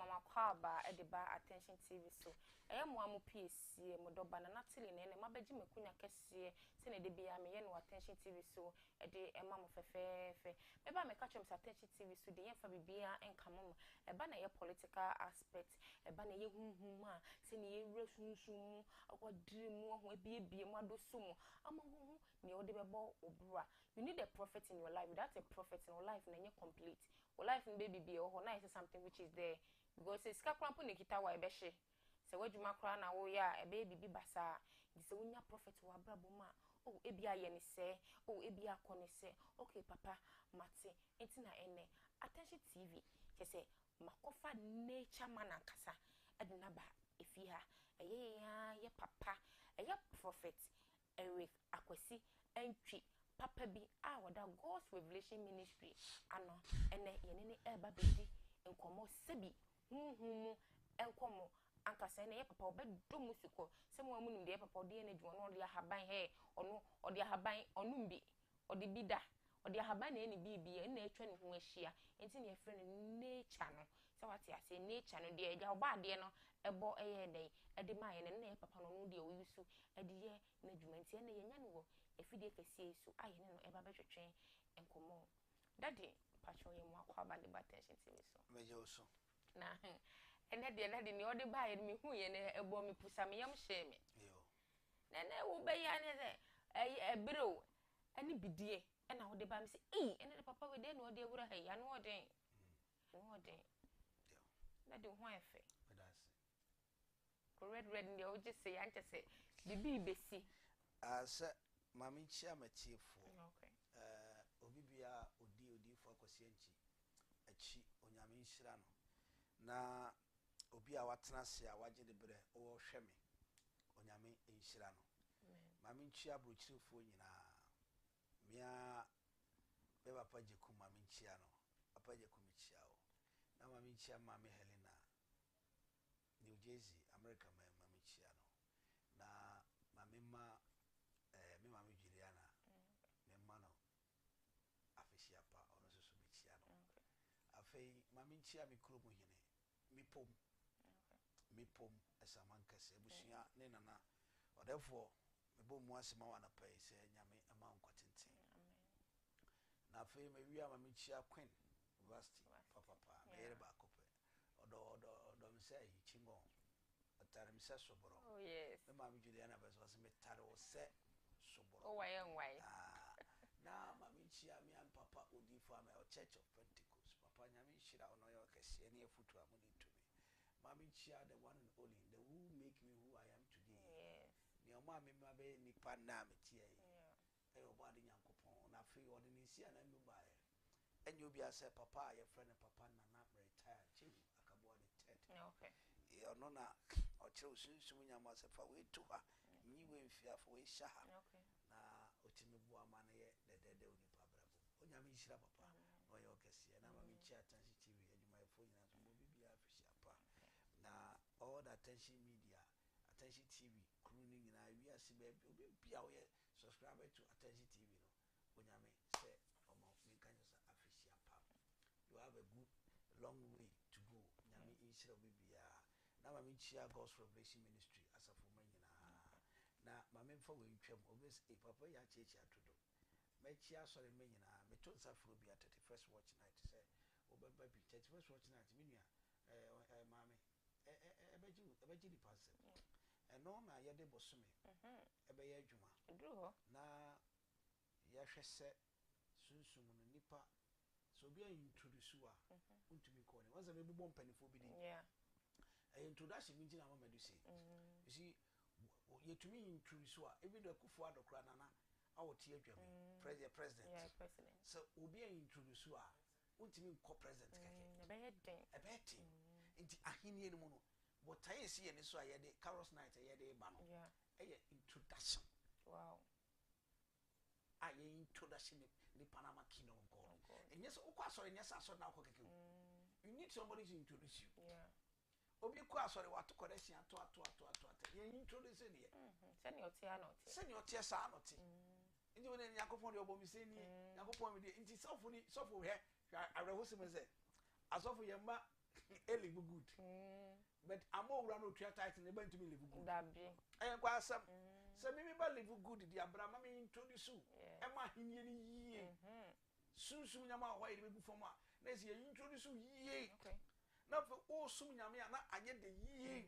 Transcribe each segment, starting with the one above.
wakwaba edeba attention TV so mo amu PC mo doba na natili ne mabeji mekunya kese se ne de bia me ye no attention TV so ede ema mo fefefe meba me ka chem attention TV so de yemfa bibia enkamo eba na ye political aspect eba na ye hunhuma se ne ye resunsum akwadire mu ho ebiebie mu adoso mu ama ho ne ode bebo obura. You need a prophet in your life. Without a prophet in your life na nye complete. Your life baby be or na is something which is there because it's kakrampo nikita wa ebehye se wadwuma kra na wo ya baby bi basa ndi se wonya prophet wa brabo ma oh ebia ye ne se oh ebia akone se okay papa mate enti na ene attention TV ke se makofa nature man ankasa edna ba efia ye papa prophet Eric Akwesi entry papa bi wada God's Revelation Ministry ano ene yenene eba bedi enkomo sebi humu enkomo ankasa ene ye papa obedo musuko se mo amunum de papa ode ene dwon no de ahaban he ono ode ahaban onumbi ode bida ode ahaban na ene bibia na etwa ne ho ahia enti ne efre ne nature no se wate ase nature no de eja oba de no ebo eye den ede ma ye ne na ye papa no no de oyusu ede ye na dwuma enti ene ye nya no wo efide kese so aye ne no eba betwetwen enkomo daddy pacho ye mo akwaba de attention TV so meje so na ene de daddy ni ode ba ye me hu ye ne ebo me pusa me yam hye me yo na wo be ya ne se ebrew ani bidie ena wo de ba me se ene de papa we de na ode ewura ha ya no ode no ode yo daddy ho efe that's ko red ndi o je se ya nche se bibi besi asa mami chia matiefo okay obi bia odi fo akwasi anchi achi onyame nhira no na obi a watena se a waje de bre o hweme onyame nhira no mami nchia brochirifo nyina mia be papa jeku mami nchia no papa jeku michia o na mami nchia mami Helena New Jersey America mami nchia no na mami ma me mami Juliana me mano afishia pa ono so michia no afei mami nchia mi kuro mu hine mi pom esamankase ebusia ne nana odefo mebo mu asema wana pai se nyame ama nkotenten amen na afei me wi ama mi chia Queen University papa me ba kope odo mi say chingo atare mi se soboro oh yes me mami Juliana bezo se me tare o se soboro oh why na mami chia mi am papa odi for am Church of Pentecost papa nyame hira ono yo kese ne efutu amuni to me mami chia the one and only the who make me who I am today yes ni o ma me ma be nipa na me tie e o ba de nyankopon na fe o de ni si ana mi ba e enye obi ase papa ye friend papa na retire chief akabo de ted okay e ono na o kire osunsun nyama se fa we to ha nyi we mfia fa we sha ha okay na o timi bu ama na ye de oni pa brabo onya mi hira papa no ye okese na ma mi chi attention TV adwuma efo nyina so mo bibia afishia pa na all the attention media attention TV crew ni nyina wi ase be obi bia wo ye subscribe to attention TV no onyame say omo mi kanyo sa afishia pa you have a good long way to go nyame inshira obi bia na ma mi chia God's Revelation Ministry asafo manyina na ma me mfa we ntwam obes papa ya chechi atodo me chia sore manyina me to safro bia 31st watch night say obeba bi 31st watch night minua mama ebeji di pass eno na ye de bosome ebe ye adwuma eduro na ya hwese sunsun no nipa so bia introduce wa untumi ko ne wanza me bubo mpanifo bi di yeah introduction mi jina mama do say you see you to me introduce wa even the kufu adokra nana awoti adwame president yeah president so obi introduce wa untimi ko president kake ebe den nti ahini enu no but I see any so ayede Carlos night ayede ba no yeah introduction wow introduction ni Panama Kingdom of God and yes okwa sorry yes aso na akokeke you need somebody to introduce you yeah obi kwa sorry what correction ato you introduce here send your tia not send your tia sa not nti wona yakofon de obomi se ni yakofon me de nti sofo he arehosi me se asofo ye ma live good. But I'm all run to your title and to me live good. Dabi. And quite some. So maybe live good, the Abraham introduce you. Am I in ye? Soon, Yama, why you go for my. Let's hear you introduce you ye. Okay. Now for all soon, Yama, I get the ye.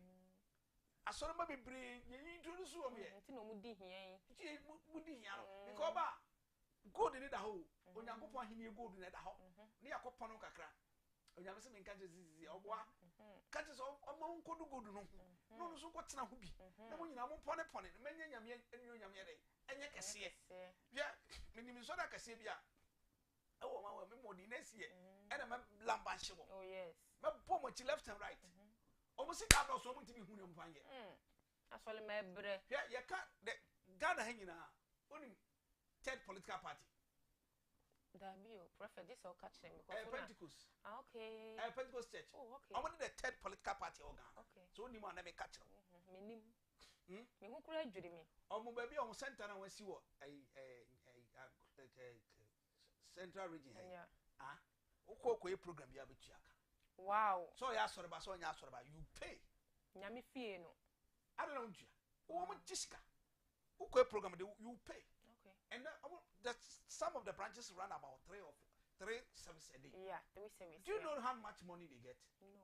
I saw my brain, you introduce you. No mudi here. Because good in the hole. When you go for him, you go in the hole. Near Copano Cacra. When you have some catches or what? Catches among good good. No, so what's now be? No, you know, upon it, many yammy and you yammy. And you can see it. Yeah, Minnesota Cassibia. Oh, my women next year. And I'm a lambashable. Oh, yes. My poor much left and right. Almost it out of so much to be who you find it. That's all my breath. Yeah, you can't. Ghana hanging out. Only third political party. Dabi, prefer this or catch them because Pentecost. Okay. Pentecost Church. Oh, okay. I'm only the third political party organ. Okay. So only one never catch them. Meaning. Me who could do me? Baby, on center and we see what central region. Yeah. Okay, program you have it. Wow. So you sort about you pay. Nyami fee no. I don't know. Woman Jessica. Okay, program you pay. Okay. And some of the branches run about three services a day. Yeah, 3 services. Do you know how much money they get? No.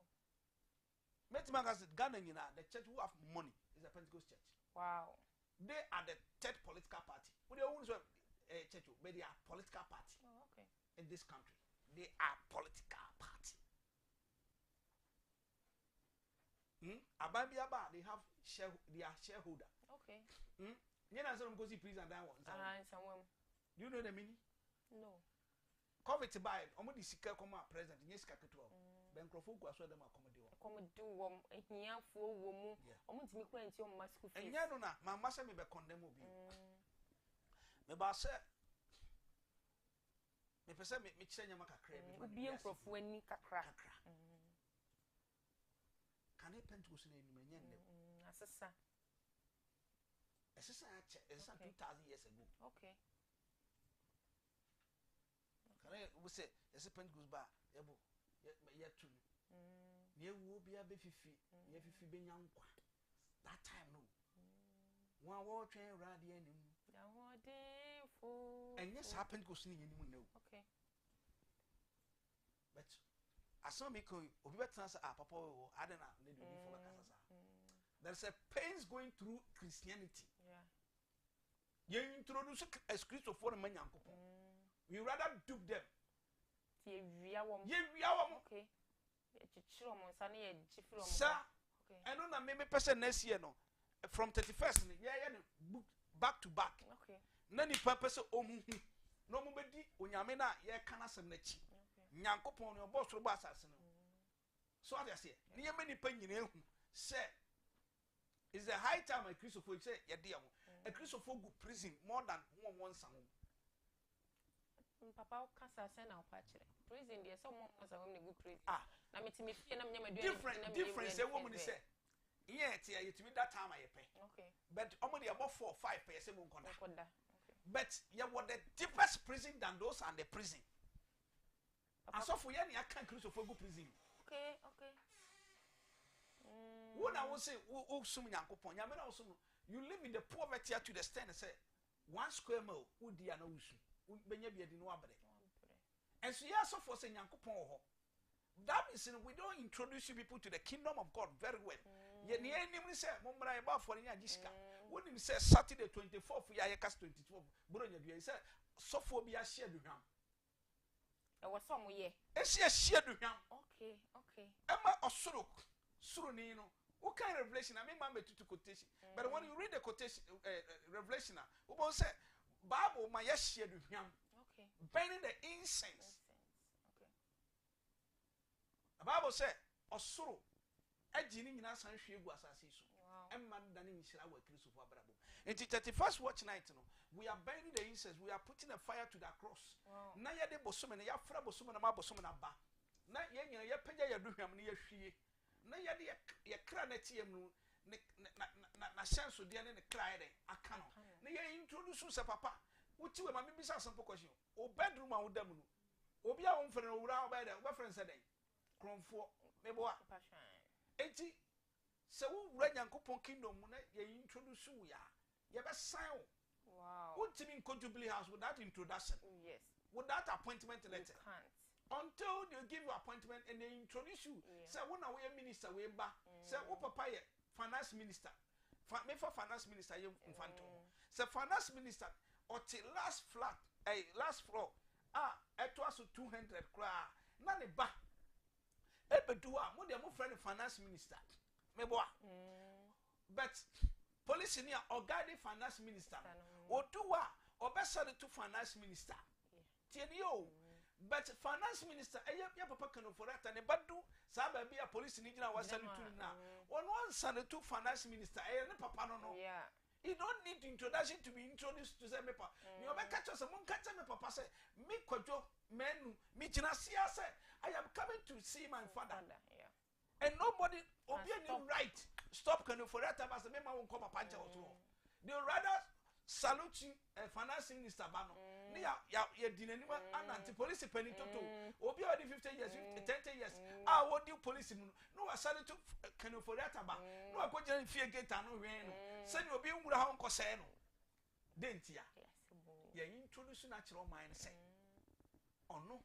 Metmagas Ghana, the church who have money is a Pentecost church. Wow. They are the third political party. But they always have a church, but they are political party. Oh, okay. In this country. They are political party. Ababiaba, they have shareholder. Okay. You know, some gossip please and that one. Do you know the meaning? No. COVID by almost the come president, yes, Kakatu. Bankrofu was where them accommodate. Come do here for woman. Almost me quaint your mask. And Yanona, my master may be condemned. Maybe I said, me person me change my crab. Be a prof when you crack. Can I pen to say in Assessa. It's 2,000 years ago. Okay. Can I say, it's a pen goes back? Yet to you will be a beefy, if you be young. That time, no. One war train radiant. And yes, happened to see anyone know. Okay. But I saw me go over transfer a papa, I don't know. There's a pains going through Christianity. Yeah. You introduce a script of foreign man. We rather dupe them. Okay. Sir, I know that maybe person next year no. From 31st, book back to back. Okay. Nani purpose no mubedi onyamena ye kana sem nachi. Nyankopon no boss ro bass asase no. So what I say, niye many panyina ehu say is the high time a Christopher say ye dey a Christopher go prison more than one sam. Papa kasa say na opachire. Prison there some more as a woman go prison. Na me timi fie na me nyama different say woman say yeah, you to be that time I pay. Okay. But only about 4 or 5 pay say won konda. Okay. But you what the deepest prison than those and the prison. And so for you can Christopher go prison. Okay. When I will say oh sum Yankopon, you live in the poverty to the extent say 1 square mile would dia na usu. Benya bi adi no abere. And so yeah so for say Yankopon ho. That means we don't introduce you people to the kingdom of God very well. Ye ni enim say mommra e ba for nya Jessica. When him say Saturday 24th ya yekas 24th. Bro nya bi say sofo bi a share duham. E wo so mo ye. E share duham. Okay. Emma osoro suru ni no. What kind of revelation? I mean, to quotation. But when you read the quotation, revelation, we will say, Bible, my yes, share with him. Okay. Burning the incense. Okay. The Bible said, Osoro, a genie in us and she was assassin. And man, Danny, shall I work for Abraham. In the 31st watch night, we are burning the incense, we are putting a fire to the cross. Naya de Bosum and Yafra Bosum and Abosum and Abba. Not yet, you pay your duham near she. Na yadi ya kraneti emu na chance odi ane ne kraide aka no na ya introduce se papa wuti we ma me bisa some question o bedroom a wodam no obi a won fere no wura o bed o be friend say den kronfo meboa enti se wo wura Nyankopon kingdom na ye introduce wo ya ye be sign wow ultimate in Jubilee House without introduction yes without appointment letter you can't until they give you appointment and they introduce you say wo na we minister we ba say wo papa ye finance minister me for finance minister ye mfanto say finance minister or till last flat last floor eto aso 200 kra na ne ba ebedu a mo de mo friend finance minister me boa but police ni or guide finance minister oduwa obesade to finance minister tieni o but finance minister ya papa kanu for that ne badu sa ba bia police ni gina wasane to na one sane to finance minister ne papa no yeah you don't need introduction to be introduced to say me papa you be catch us mon catch me papa say me kwadwo menu me gina sia say I am coming to see my father yeah and nobody obi any right stop kanu for that time as me ma won come papa nche oto they rather salute finance minister bano ne ya dinanima ananti police penitoto obi odi 50 years 20 years wodi police mu no wa salute kanu for that ba no akogye fie gate no hwen no se ni obi nwura ha nkose no dentia ya introduce natural mind say ono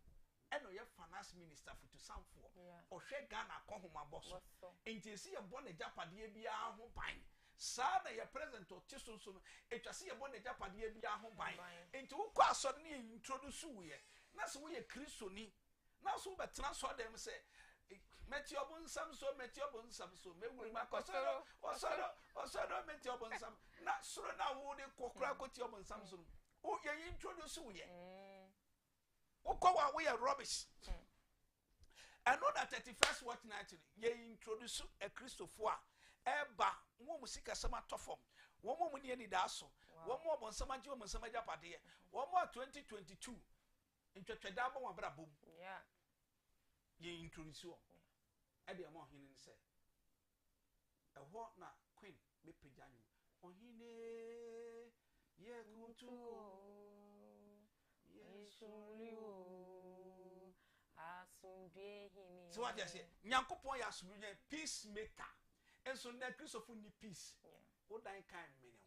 eno ye finance minister for to samfo ohwe Ghana kohoma boso enti ye bone japade bia ho ban sa na ye president o tisunso no etwase ye bone japade bia ho ban enti wo kwa so ne introduce wo ye na so wo ye kristoni na so be tena so dem say meti obonsam so mewuri makosoro osoro meti obonsam na soro na wo de kokra koti obonsam so wo ye introduce wo ye Ukowa we are rubbish. I know that 31st watch night ye introduce a Christopher eba wo musika sama tofom wo mo ni ni daso wo mo bon sama ji wo mo sama japade wo mo 2022 intwetweda bo wa brabom yeah ye introduce wo e de mo hini se eho na queen me pejanyu ohine ye kutu so what you say Nyankopon ya asubunye peacemaker enso na Christopher ni peace o dan kan mene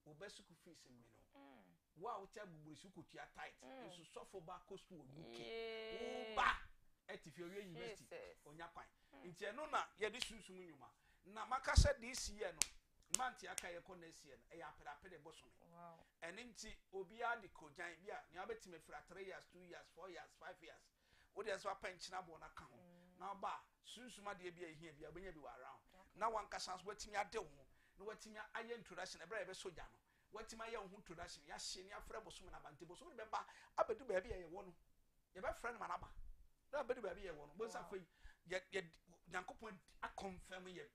o besuku fees mene wa o tia gbugburisu kotua tight enso sofo ba costu o UK o ba etifiowe university onya kwan nti eno na ye de susum nyuma na makasa this year no manti aka ye ko na sie no e ya apede boso me wow eninti obi ade kojan bia ne abetime fra 3 years 2 years 4 years 5 years wo de so apanchina bo na ka ho na ba susuma de bia ehia bia obenya bi wa around na wan kasa so watimi ade ho na watimi aye introduction e bra ye be soja no watimi aye ho introduction ya hye ne afra boso na bante boso ne be ba abedu ba bia ye wo no ye be friend man aba na abedu ba bia ye wo no bo sa fai ye Nyankopon a confirm ye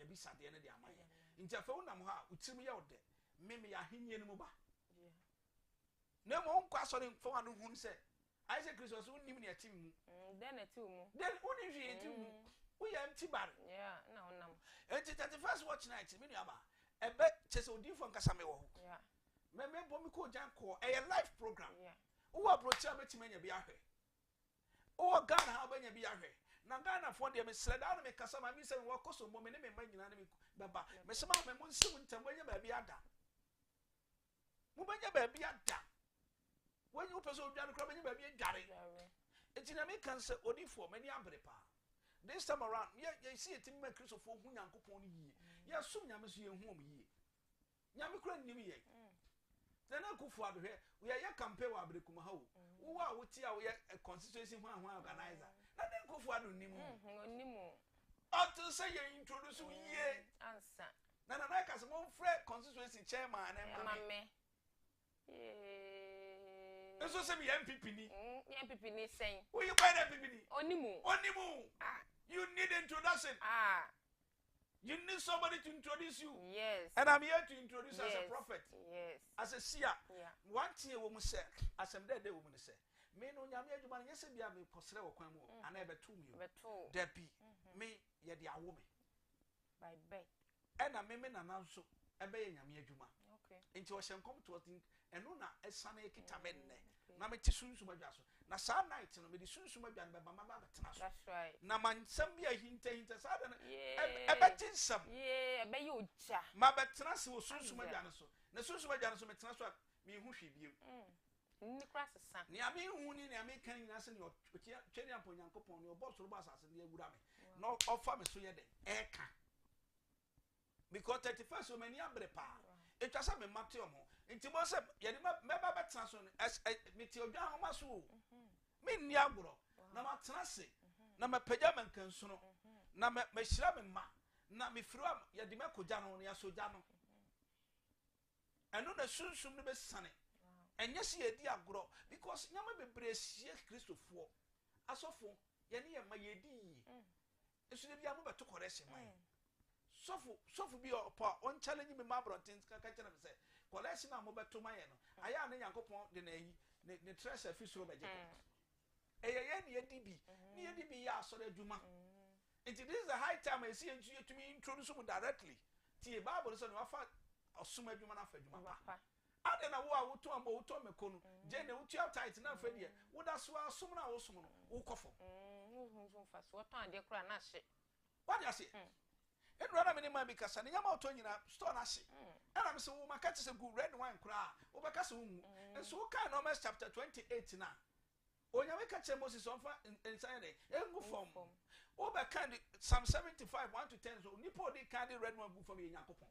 bisa de ne de amaye nti afa wonam ha utimi ye ode meme ya henye no ba na mo nkwa so ne mfa no hu se Isaac Christmas unnim ne atim mu then ati mu then uni hwe atim mu wo ya mti bar yeah na wonam enti 31st watch night me nuaba ebe chese odifo nkasa me wo ho yeah me bo mi ko jan ko e live program yeah wo approach abetima nya bi ahwe wo Ghana ha banya bi ahwe na Ghana for dem sreda na me kasa ma mi se wo koso mo me ne me manyina na me baba me se ma me mo nsim ntam banya ba bi ada mo banya ba bi ada when you person odwa no kra banya ba bi adware enti na me kan se odifo mani abrepa this time around you see it in my Christopher hu Nyankopon ni yie ya sum nyame so ye hu om yie nyame kra nnim ye then akufu adhwe we ya campaign wa abrekum ha wo wa wo ti a wo ye constituency hu organizer na den akufu adu nnim onimo auto say you introduce yie answer na ka se mo frɛ constituency chairman na mame eso se mi MPP ni MPP ni sen wo you buy MPP ni onimo you need introduction you need somebody to introduce you yes and I'm here to introduce yes. as a prophet yes as a seer yeah one thing wo mu say asem dey wo mu say me no nyame adwuma no yese bia me posere wo kwan mu ana e betu mi betu da bi me ye de awo me by bet ena me na nanso ebe ye nyame adwuma okay enti wo hyenkom to eno na esane ekita me nne na me ti sunsu badwa so na saa night no me di sunsum aduane beba ma ba betena so that's right na mansam bi a hinta saa da no yeah ebetinsam yeah be you cha ma betena se wo sunsum aduane so na sunsum aduane so metena so me hu hwe biem ni kra sesa ni ame hu ni ame kan nyina se ni twedi ampo Nyankopɔn ni obo soro ba asase ni awura me no offer me so ye de eka because 31st so many abre pa etwa sa me mate omo nti bo se ye de meba betena so me ti odwan ho ma so me ni agoro na matena se na mapagya mankansu no na me hyira me ma na me firu ye de makogya no ya sogya no eno na sunsum no be sane enye se ye di agoro because nyama bebre sie Kristofo asofo ye ne ye ma ye di esu de bia mo beto correction man sofu bi opa on challenge me ma brontins ka kire me say collection na mo beto man ye no aya ne Nyankopɔn de na yi ne treasure fi so beje ye ne ye di bi ya asore adwuma it is the high time I see you to me introduce them directly ti Bible say no afa osum adwuma na afa adwuma pa ade na wo a wo to ambo wo to meko no je ne wo tua tight na afa die wo da so asum na wo sum no wo kofo wo fa so to ade kra na hye what you say enura na me ma bi kasa ne nyama to nyina store na hye na me se wo maka te se good red wine kra wo beka se wo hu enso wo kan Numbers chapter 28 na onyame ka che Moses on fa inside engu form wo beka Psalm 75 1 to 10 so nipo di kan di red wine bu form ye Nyankopɔn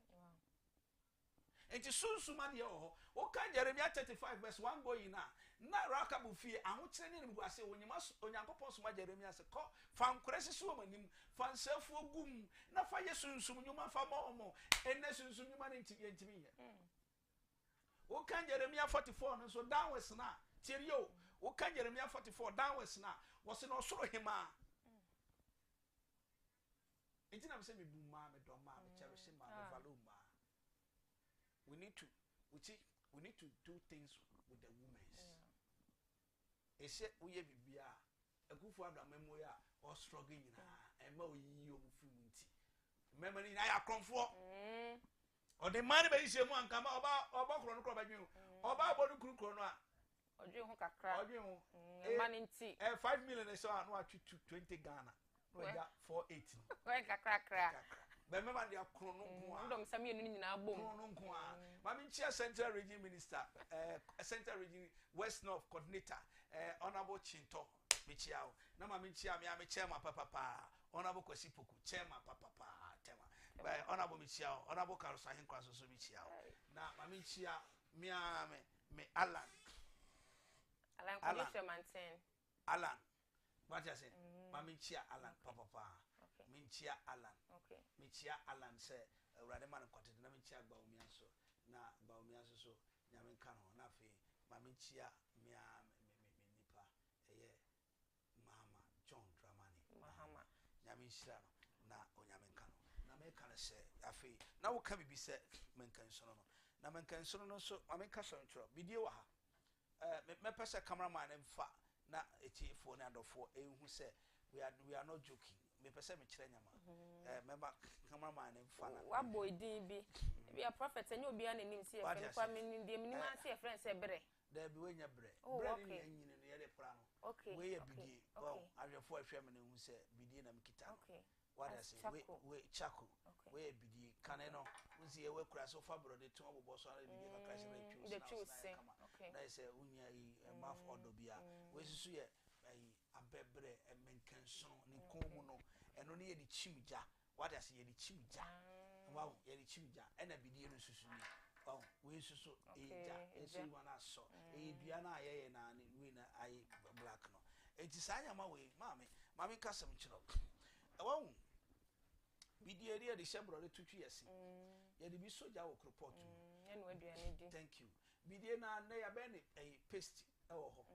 enti sunsuma de ho o kan Jeremiah 35 verse 1 go ina na rakabu fie ahokyere ne ngu ase onyankopɔn soma Jeremiah se ko fa nkoresi so manim fa nsafu ogum na fa yesunsum nyuma fa mo enne sunsum nyuma ne ntimi ye o kan Jeremiah 44 no so downwards na tierio o kan Jeremiah 44 downwards na wo se no soro hema enti na me se me bu ma me do ma me cherish ma me value ma we need to do things with the women. Ese uye bibia akufu Abraham memoya or struggling na ema oyi omu fimunti. Remember ni na akromfo. O de man be ise mu anka ma oba kro no kro ba dwen. Oba abonu kru no a odwe ho kakra. Odwe ho. Man nti 5 million so no atwi 20 Ghana. No ya 480. We kakra. Remember the akrono nko a. Ndom sami enu nyina bom. Akrono nko a. Mami chia Central Region Minister, Central Region West North Coordinator, Honorable Chinto Michiao. Na mami chia me chairman papa. Honorable Kwasipoku chairman papa tema. By Honorable Michiao, Honorable Karusa Hinkwaso so Michiao. Na mami chia me Alan Commission maintain. Alan. What you say? Mami chia Alan papa. Minchia Alan. Okay. Minchia Alan say Rademan kwatete na minchia Baumia so na Baumia so nyame kan ho na fe maminchia mia nipa eye Mahama John Dramani Mahama nyame hira no na onyame kan na me kan se afe na wo ka bibi se menkan so no na menkan so no so maminka so ntro bidie wa ha me pese cameraman mfa na etifo na adofo ehu se we are not joking me pese me kire nyama member cameraman mfa na wa boy din bi be a prophet enye obi an nim se e fe kwa me nim nim an se e friend se bere there be we nya bere ni nyine no ye de pra no okay we ye bidie well awefo ahwe me na hu se bidie na me kita okay what I say we chako we ye bidie kan no unsi ye we kura so fa bro de to obobo so na bidie ka crash na choose okay na say unya yi maf odo bia we susu ye abebre emenkenso ni komu no eno ne ye di chimja what I say ye di chimja wow ye di chimja ena bidie no susu ni wow we susu eja esu wana so edua na aye na we na aye black no enti sanya ma we mame kasem chiro wow bidie ri de shebro de tutwi yesi ye de bi soja wo report eno aduane di thank you bidie na ya be ne paste ewo ho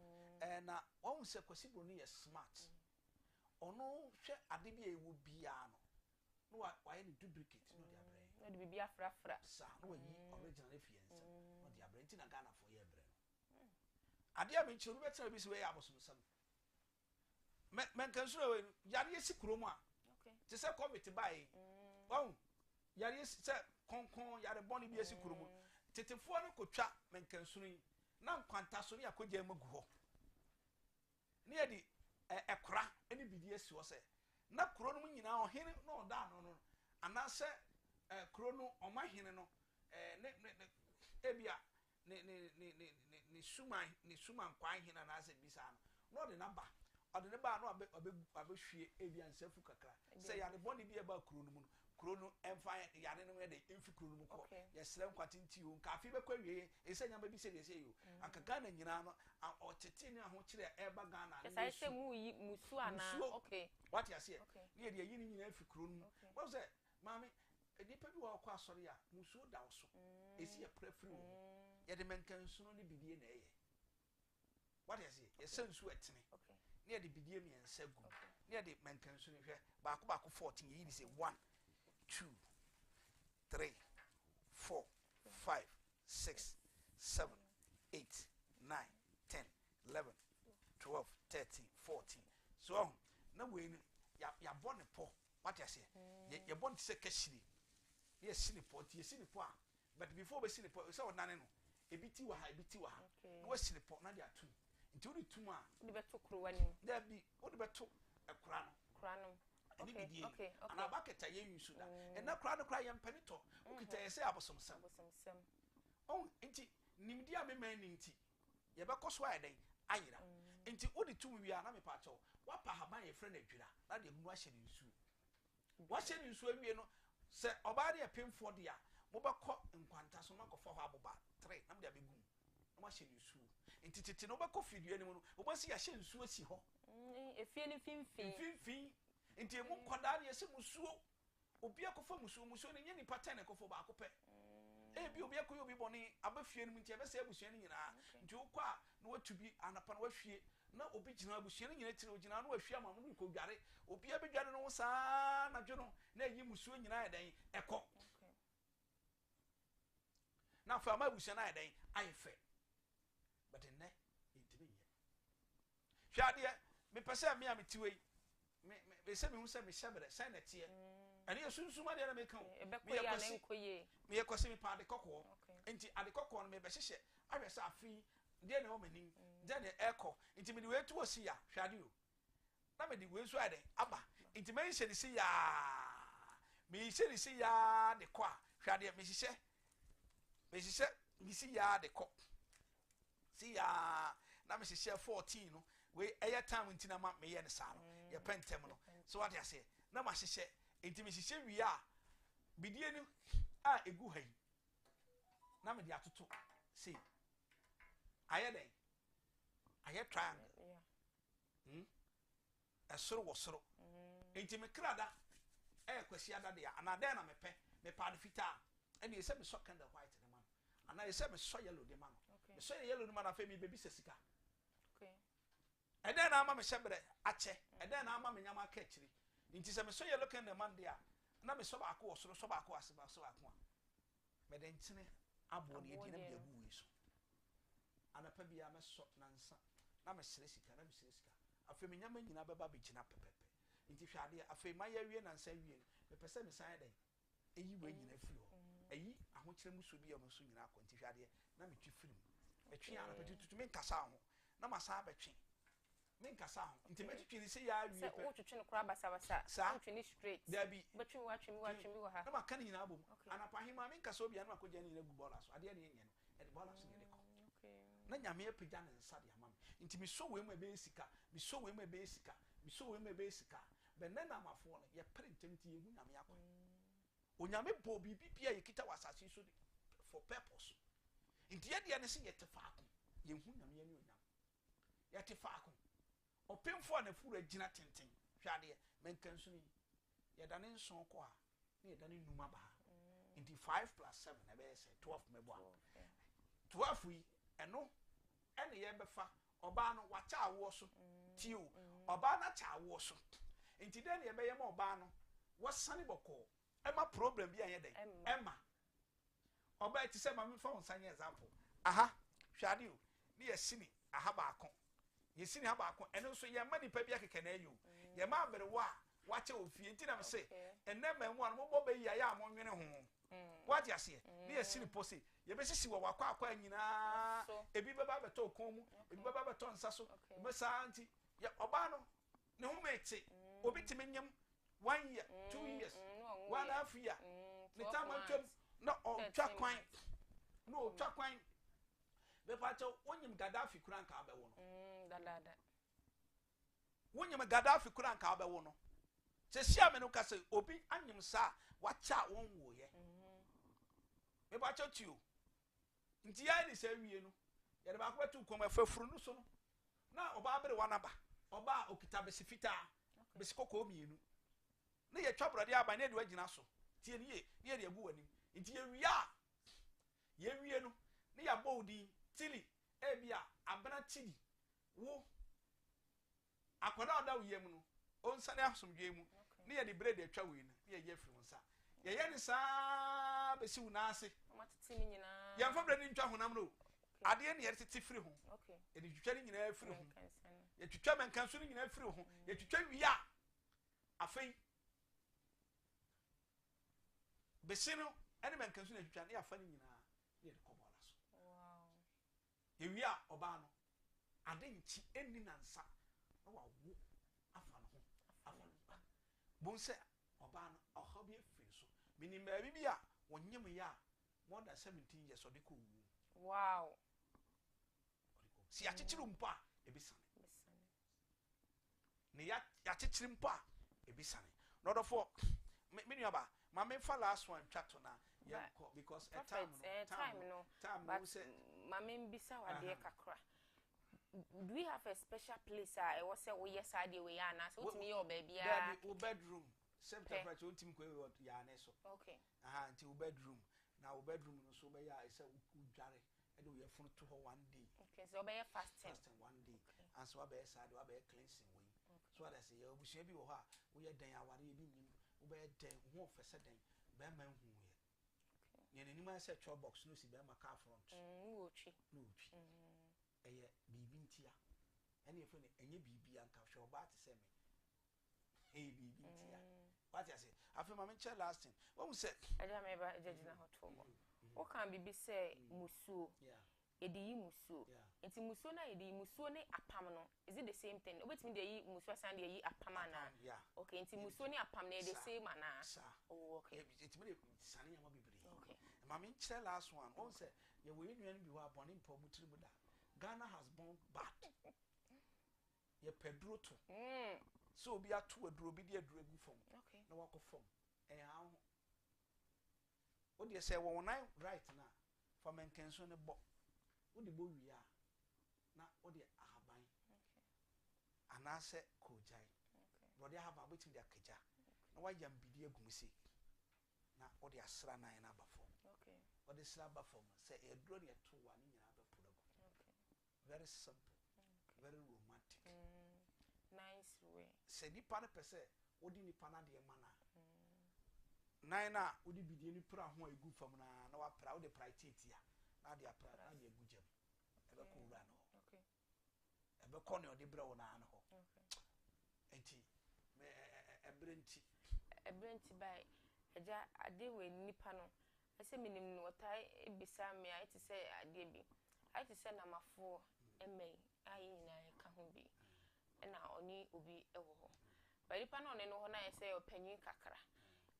na won se Kwasibro no ye smart ono hwe ade bi ewo bia no wa ye duplicate no dia bre no de bibia frafra sa no yi original efiense no dia bre nti na Ghana for ye bre no ade a me chiru betra bi se we ya abosom sam men kan so we yare yesi kromu a okay ti se covid bai won yare yesi se konkon yare boni bi yesi kromu tetefo no kotwa men kan so na nkwanta so ne akogya magu ho ne yɛ de ɛkora ɛne bidie si hɔ sɛ na kuro no mu nyinaa ɔhene na ɔda no anaasɛ kuro no ɔma hene no ebia ne suman kwan hene anaasɛ bisa no na ɔde naba ɔde ne ba no abɛhwie ebia nsafu kakra sɛ yade bɔne bi ɛba kuro no mu no kuro no ɛmfa yade no yɛ de ɛmfi kuro no mu kɔ yɛsrɛ nkwatenti o nkafe bɛkɔ awie ɛsɛ nyama bi sɛ deɛ sɛ yo anka Ghana nyinaa no ɔtete ne ahokyerɛ ɛba Ghana no ɛsɛ sɛ musu ana okay what you say ne yɛ yi ne nyinaa fi kuro no mu wɔn sɛ maame nipa bi wɔ kɔ asɔre a musu da wo so esi yɛ prefere wo yɛ de menkansuno ne bidie na ɛyɛ what you say yɛsɛ nsu ɛtene ne yɛ de bidie mmiɛnsa gu ne yɛ de menkansuno hwɛ baako 14 yɛ yi sɛ 1 2 3 4 5 6 7 8 9 10 11 12 13 14 so na we ni ya bɔ ne pɔ what you say ya bɔ ne se kashiri ye sini pɔ ti ye sini pɔ a but before we sini pɔ so onane no ebiti wa ha na we sini pɔ na dia tu nti odi tu a odi beto kruwa nim da bi odi beto ekura no okay ana baketa ye yusu da na kura no kura ye mpanito okita ye se abosomsam oh nti nimdi a mema ni nti ye be koso ayi den ayira nti odi tu wi a na me pa cho wapa haban ye frɛ na adwira na de mu ahye ne nsu wahye ne nsu awie no sɛ ɔbaa de pemfo de a mobɛkɔ nkwanta so na kɔfɔ hɔ aboba 3 na mde abegum na wahye ne nsu nti tete no bɛkɔ fidua ne mu no wobɛsi yɛhye nsu asi hɔ efie ne finfin nti emu nkɔdaa ne yɛsɛ musuo obi akɔfɔ musuo ne nyɛ nipa 10 kɔfɔ baako pɛ ebi obi akɔyɛ obi bɔne abafie no mu nti ɛbɛsɛ abusua no nyinaa nti wokɔ a na watu bi anapa na wahwie na obi gyina abusua no nyina tiri ogyina no wahwie ama no ko dware obi abedware no saa na dwo no na yi musuo nyina yɛ dan ɛkɔ na fa ma abusua na yɛ dan ayefɛ but nnɛ intimi yɛ hwade me pɛsɛ me a metiwe me sɛ me hu sɛ me hyɛbrɛ sɛ na tie ɛne yɛ sunsuma deɛ na meka me yɛ kɔsi me pa ade kɔkɔɔ nti ade kɔkɔɔ no me bɛhyehyɛ ahwɛ sɛ afi deɛ na ɔmanim deɛ na ɛkɔ nti me de wetu osi ya hwade o na me de wesu ade aba nti me hyɛ ne si ya me hyɛ ne si ya de kɔ a hwade me hyehyɛ me si ya de kɔ si ya na me hyehyɛ 14 no we ɛyɛ time nti na ma me yɛ ne saa no yɛ pentem no so what you say na ma hyehyɛ nti me hyehyɛ wi a bidie no a egu ha yi na me de atoto see ayɛ den ayɛ triangle ɛsoro wɔ soro nti me krada ɛyɛ kwasi ada de ana den na me pa de fitaa ɛne yɛsɛ me sɔ candle white de ma no ana yɛsɛ me sɔ yellow de ma no me sɔ yellow de ma na fa me baby sesika ɛden na ama me hyɛbrɛ akyɛ ɛden na ama me nyama aka akyiri nti sɛ me sɔ yellow candle man de a na me sɔ baako wɔ soro sɔ baako ase ba sɔ baako a me de nkyene abo ne yɛdi na me agu wi so anapa bia me sɔ nansa na me sere sika afei me nyama nyina bɛba bɛgyina pɛpɛpɛ nti hwade afei ma yɛ wie nansa wie me pɛ sɛ me san den eyi we nyina firi hɔ eyi ahokyerɛ mu so bi a no so nyina akɔ nti hwade na me twi firim metwe anapa tutu me nkasa ho na ma saa bɛtwe me nkasa ho nti me twetwe ne sɛ ya wie pɛ sɛ wo twetwe ne kora basa twetwe ne straight dabi bɛtwe wa ha na ma kan nyina abom anapa hima me nkasa obi anama kɔgya ne nyina gu bola so ade ne nyɛ no e de bola so ne de kɔ na nyame apagya ne nsa de ama me nti me so we mu ebe sika me so we mu ebe sika be na na amafo no ye printem ti ye hu nyame akwa onyame bo bibi bia ye kita wasase so for purpose nti ye de ne se ye tefaako ye hu nyame ye ne onyam ye tefaako opemfo na furu agina tenten hwade menkan so ni ye da ne nson ko a na ye da ne numa ba nti 5 + 7 na be say 12 mebo a 12 yi eno ene ye befa oba no wacha awo so tio oba na cha awo so nti den ye beye ma oba no wasane boko ema problem bi anye den ema oba ti se ma me fa wonsanye example aha hwade o ne ye sini aha baako ye sini ha baako eno so ye ma nipa bi akeke na ayo ye ma bere wa wacha ofie nti na me se enne ma mu an mo bo be yi ya amonwene ho what you say ne ye sini posi ye be sisi wo wakwa akwa nyina ebi beba beto kon mu ebi beba beto nsa so be sa anti ya oba no ne ho mate obi timi nyam 1 year 2 years 1.5 year ne tama twam no otwa kwan no otwa kwan be pa cho wonyim Gaddafi kura nka abewo no dalada wonyim Gaddafi kura nka abewo no se sia me no ka se obi anyim sa wacha won wo ye me ba cho tio nti ya ni se wie no ye de ba ko betu kom afafuru no so no na oba bere wanaba oba okita besifita besikoko mienu na ye twa brode aba na de wagina so tie ni ye de agu wani nti ye wie no na ya bodi tili ebia abana tili wo akwada oda wo yem no onsane asomdwe mu na ye de bread atwa we na ye ye firi wonsa ye ni sa besi wuna ase matete ni nyina ye mfa bread ni ntwa honam no ade ne ye tete firi ho okay ye de twitwa ni nyina firi ho ye twitwa menkanso ni nyina firi ho ye twitwa wia afei besi no ene menkanso na twitwa na ya fa ni nyina ye de kobola so wow ye wia oba no ade nchi eni nansa na wa wo afa no ho afa no bon se oba no ohobi afiri so minim ba bibia wonyem ya more than 17 years odeko wu wow si achichiru mpa ebisane ne ya chichiru mpa ebisane no do for me nuaba ma me fa last one twato na ya because a time no but ma me mbisa wade kakra do we have a special place I was say we yes ade we ya na so utimi your baby ya bedroom same temperature utim ko ya na so okay until bedroom now bedroom no so be ya say udware e do ye fun to ho 1 day okay so be fasting 1 day and so be side we be cleansing we so that say ya obusia bi wo ha wo ye dan aware bi nyim wo be dan ho fese dan be man hu ye ye nani say chop box no si be ma car front wo twi eye bibi ntia ene ye fone enye bibi anka hwe oba te se me bibi ntia what you say afi ma me che last thing what we say aja me ba ejina hotobo o kan bibi say musuo edi yi musuo enti musuo na edi musuo ne apam no is it the same thing obetimi de yi musuo san de yi apam ana okay enti musuo ne apam na the same ana oh okay enti me sane ya ma bibiri okay ma me che last one on say ye we nuan bi ho abone mpa mutiri mu da Ghana has born bad ye pedro to so obi ato aduro bi de aduro gu fom okay na wako fom ha ho o de say wo nine right na for menkenso ne bo o de bo wia na o de ahaban okay anase kojai okay brother ahaban betim de akaja na wa yam bidi agumsi na o de asra nine na ba fom okay o de sra ba fom say e duro ne to wa ni nyina ba pulago okay very simple very romantic nice way se nipa ne pese odi nipa na de mana nine na odi bidie ni pra ho egu fam na wa pra odi priority ya na de pra na de egu jam ebe ko wura no okay ebe ko ne odi bra wo na no okay enti me ebrenti by eja ade we nipa no ese minim no otai ebisa me ai ti se ade bi ai ti se na mafo emei ai nyina ka ho bi na oni obi ewo ho ba nipa no ne no ho na ese opanyin kakra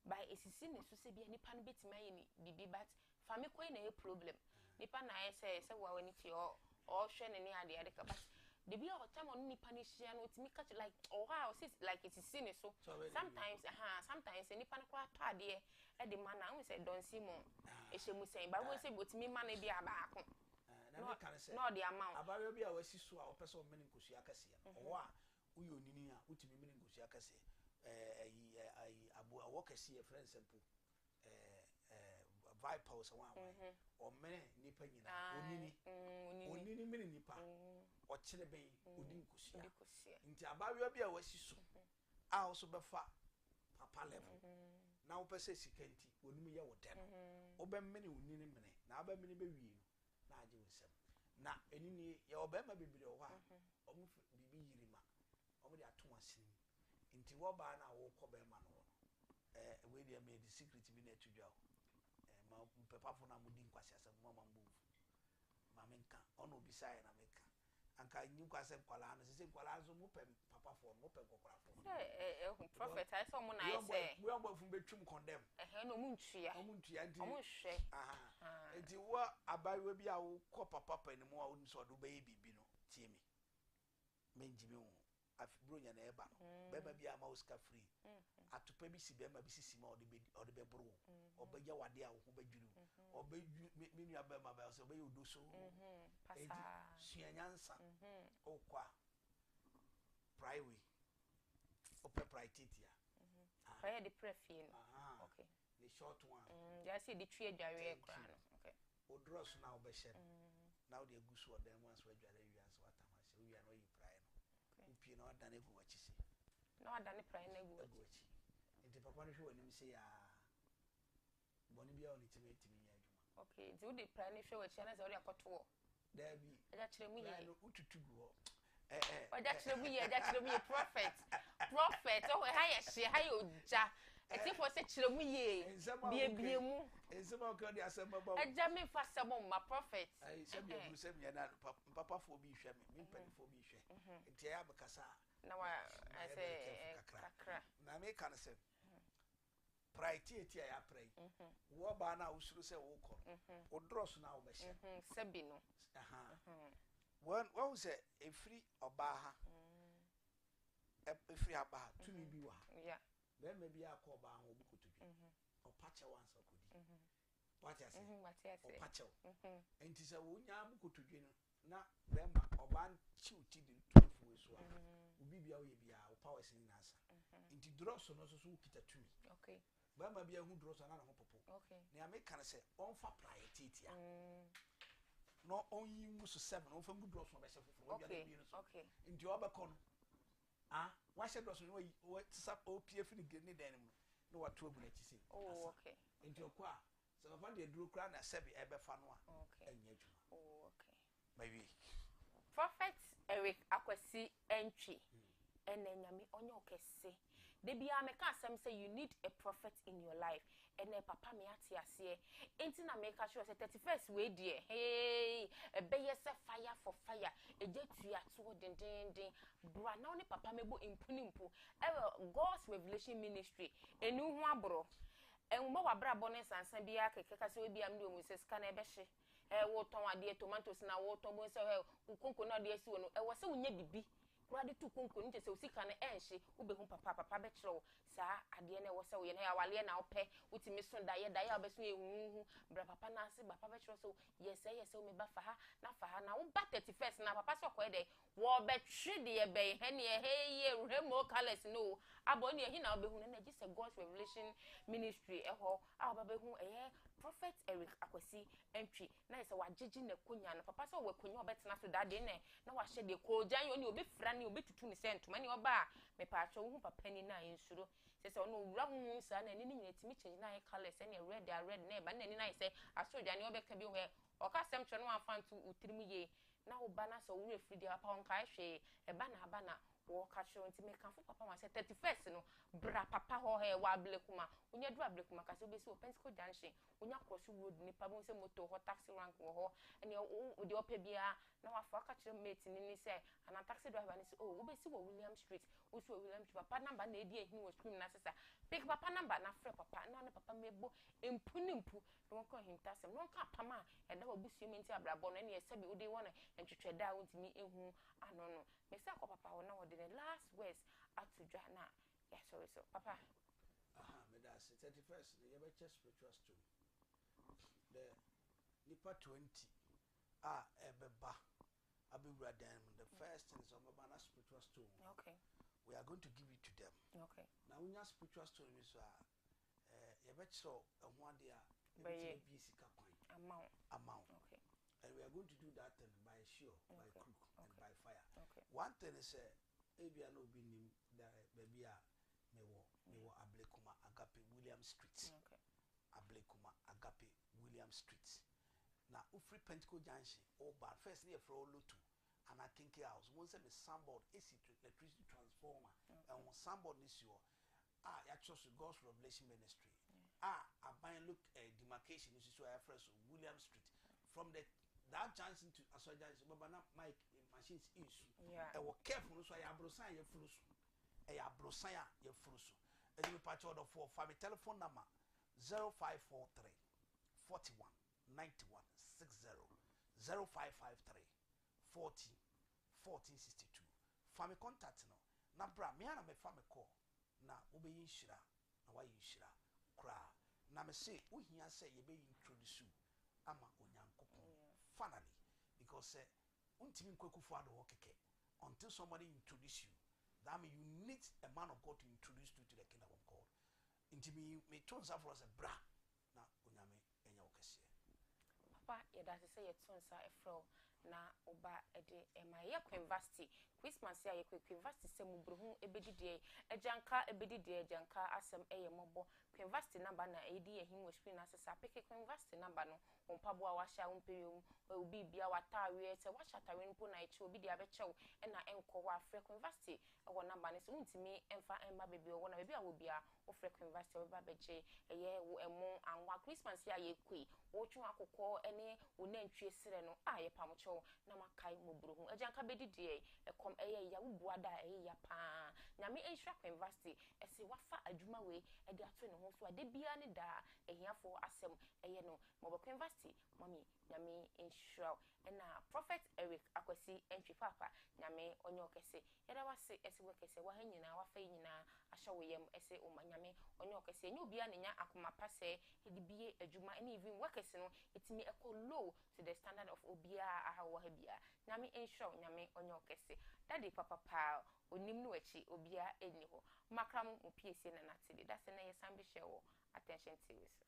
ba esisi ne so se bia nipa no betima ye ni bibi but fami koi na e problem nipa na ese wa wani ti o hwe ne ne ade ka but the be o time on nipa ne hia no timi catch like oh how sit like it is seen so sometimes sometimes nipa no kwa to ade e de man na we say don see mo e hye sen ba we say botimi man e bia ba ako no the amount abawe bia wasi so a opese o meni nkosu akase o a uyo nini a utimi meni nkosu akase ayi abu awokase e friend simple viper so one o meni nipa nyina onini meni nipa o kire ben odi nkosu nti abawe bia wasi so a also befa papa level na opese sikanti onimi ye wo den obe meni onini meni na aba meni be wie na aje wosem na enini ye obema bibire wo ha omu bibi yirima omu de ato asin nti wo ba na wo ko be ma no we dey made the secret bi na tudwa ma pepafo na mudi nkwasi asem ma mambu ma menka ono bisai na menka anka nyi kwasem kwala no se kwala so mo pem papa for mo pem kokora for prophet I saw mo na say we am fun betwum condemn no mu ntua ndi mo hwe aha enti wo abayewa bi a wo ko papa panimu a wo so do be bibi no tie mi menjimi wo afibro nya na eba no beba bi a ma uska free atopa bi si bema bi sisi ma ode be bro obeja wade a wo ho badwuru obeju menu abema ba so obeya odoso pasa suanyansa okwa private open priority prayer the prefin okay the short one ya see the tree adware ekra no okay odros na obehye now the agusu odem once we adware wiase watamase wi an oyi prayer no upie na odan egu wachisi na odan prayer na egu wachi enti papa no hwe onim se ya boni bia oni timi ya adwuma okay do the prayer na hwe wachi na se odi akoto there be aja kire mu ye ututugu ho aja kire mu ye prophet oh ha ye hye ha ye oja eti for se kire mu ye bie mu enzema ko di asema ba aja me fa sebo ma prophet ai se bia bru se bia na papa fo bi hwe me mpani fo bi hwe enti ya bekasa na wa I say kakra na me kan se priority ya pray wo ba na usuru se wo ko odros na wo be hye sebi no aha when say efri oba ha efri aba ha tumi bi wa yeah be me bi akoba ha obukotodwe opache wansa kodi what you say opache enti se wo nya abukotodwe no na be ma oba chiuti di 12 we so obi bia wo ye bia wo powers ni nasa enti dross no so kita tumi okay be ma bia hu dross na ho popo okay na American say on fa priority tia no only musu 7 on fa good dross no be se foforo bia na bi no so okay enti obekọ no wa she dross no we tsa opf ni gene den mu no wa to abuna chisi oh okay enti okwa se fa de duro kra na sebi ebe fa no a okay anya adwuma oh okay maybe prophet Eric Akwasi entry enanyame onye okese de bia me ka asem say you need a prophet in your life ene papa me ate ase enti na me ka sure say 31st we die hey ebeye se fire for fire ejetu ato den bra na oni papa mebo impunimpu God's Revelation Ministry enu hu abro enwo wa bra bo ne sansan bia keke ka se we bia mde omu se ska na ebehye wo ton ade tomatoes na wo ton bo se konko na de si wo no wo se wo nya bibi kurade tu konko nje se usika na enhye ubehu papa be kire wo saa ade na wo se wo ye na ya wale na ope utimi so da ye obeso ehuhu bra papa na ase papa be kire so yes wo me ba fa ha na wo ba 31st na papa so ko de wo be twe de ye be he ne he ye remo colors no abo ne hi na obehu na ji se God's Revelation Ministry eho a baba hu prophet Eric Akwasi entry na se wa gigi na konya na papa so we konya obetena so da de na wa hye de ko jan yo ne obi fra ne obi tutu ne sentoma ne oba me pa acho hu papa ni na ensuro se ono wura hu sa na ni nyina timi change na colors na red na ba na ni na se asoja ne obeka bi ho oka sem che no afantu utirimu ye na oba na so wura fridi papa on ka hwe eba na wo ka show nti me kanfo papa ma say 31st no bra papa ho he wa ablekuma onya du ablekuma ka se obesi o Pentecost junction onya cross road ni pa bo se moto ho taxi rank wo ho ene o de opa bia na wa fa ka kire mate ni say ana taxi driver ni say oh obesi wo William Street o so William Street papa number na edi ehini wo screen na sesa pick papa number na frɛ papa na papa mebo empunimpu no ko hintasem no ka pama e da obusu mi nti abrabɔ no ene ye sabi odi wona ntwetweda a ntimi ehu ano no me say ko papa wona wo the last words to Joanna. Yes, sorry, so Papa. Me that's 31st. The Yabacha spiritual stone. The Nipa 20. Ebeba. Abibra them. The first thing is on Mabana spiritual stone. Okay. We are going to give it to them. Okay. Now we have spiritual stone is Yabacha one day amount. Okay. And we are going to do that by sure, by crook, and by fire. Okay. One thing is ebia no bi nim da baby a mewo Ablekuma Agape William Street. Okay. Ablekuma Agape William Street. Na ufri Pentecost junction o ba first near for Lotu and I think house one say me sandboard AC electricity transformer and one sandboard this you ya trust God's Revelation Ministry. Aban look demarcation is so I first William Street from that junction to Asoja is baba na Mike machines insu yeah e wo careful so ya abrosan ya furu so e ya abrosan ya furu so e me patch order for family telephone number 0543 41 91 60 0553 40 1462 family contact no na bra me ana me family call na obeyi shira na wayi shira kra na me say ohia say ye be introduce ama onyankopon finally because untimi nkwakufu ado keke until somebody introduce you that means you need a man of God to introduce you to the kingdom of God intimi me tonsa for us bra na onyame enya okese papa ye da se ye tonsa efro na oba ede ema ye university Christmas ya ye university se mu bruhu ebedidie ejanka ebedidie ejanka asem eye mobo university number na edi ehim screen asesa peke university number no ompabo a wahya ompeyom obi bia watawe se wahya tawe npo na eche obi dia bechew na enko wa afre university ewo number ne so untimi emfa emma bebi owo na bebi a wo bia ofre university we ba beje eye wo emu anwa Christmas ya ye kwi wo twu akokọ ene wo nantwie sere no a ye pamcho na makai mobruhu ejanka bedidie ekom eye ya wubuada eye ya pa nyame enhwa university ese wafa adwuma we ede ato ne ho so ade bia ne da ehiafo asem eye no mobo university mami nyame enhwa na prophet Eric Akwasi entwi papa nyame onye okese yeda wase ese wekese wa hanyina wafa nyina ahya woyem ese o nyame onye okese enye obia ne nya akoma pase ede bie adwuma ene even wekese no etimi eko low to the standard of obia ahawo ha bia nyame enhwa nyame onye okese daddy papa pa onim no achi obia enni ho makram mu piesie na natide da se na yesan bi hye wo attention TV so